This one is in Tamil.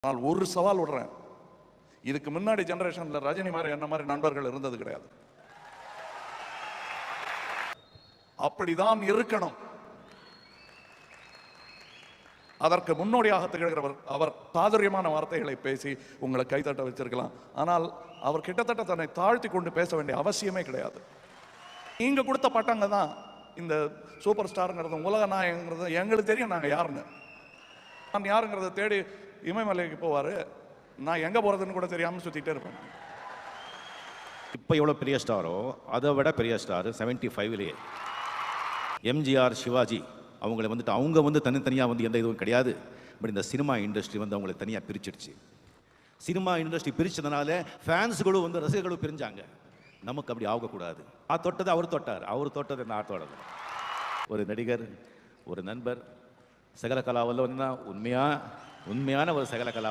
நான் ஒரு சவால் விடுறேன். இதுக்கு முன்னாடி ஜெனரேஷன்ல ரஜினி மாதிரி என்ன மாதிரி நண்பர்கள் இருந்தது கிடையாது. அப்படிதான் இருக்கணும். அதற்கு முன்னோடியாக திகழ்கிறவர். அவர் சாதுரியமான வார்த்தைகளை பேசி உங்களை கைத்தட்ட வச்சிருக்கலாம். ஆனால் அவர் கிட்டத்தட்ட தன்னை தாழ்த்தி கொண்டு பேச வேண்டிய அவசியமே கிடையாது. நீங்க கொடுத்த பட்டங்க தான் இந்த சூப்பர் ஸ்டாருங்கிறது, உலக நாயகங்கிறது எங்களுக்கு தெரியும் நாங்கள் யாருன்னு. நான் யாருங்கிறத தேடி இமயமலைக்கு போவார். நான் எங்கே போகிறதுன்னு கூட தெரியாமல் சுற்றிட்டே இருப்பேன். இப்போ எவ்வளோ பெரிய ஸ்டாரோ அதை விட பெரிய ஸ்டார் 75லேயே எம்ஜிஆர், சிவாஜி அவங்கள வந்துட்டு அவங்க தனித்தனியாக எந்த இதுவும் கிடையாது. பட் இந்த சினிமா இண்டஸ்ட்ரி அவங்களை தனியாக பிரிச்சிடுச்சு. சினிமா இண்டஸ்ட்ரி பிரித்ததுனால ஃபேன்ஸுகளும் ரசிகர்களும் பிரிஞ்சாங்க. நமக்கு அப்படி ஆகக்கூடாது. நான் தொட்டது அவர் தொட்டார், அவர் தொட்டது நான் தொடது. ஒரு நடிகர், ஒரு நண்பர், சகல கலாவில் உண்மையான ஒரு சகல கலா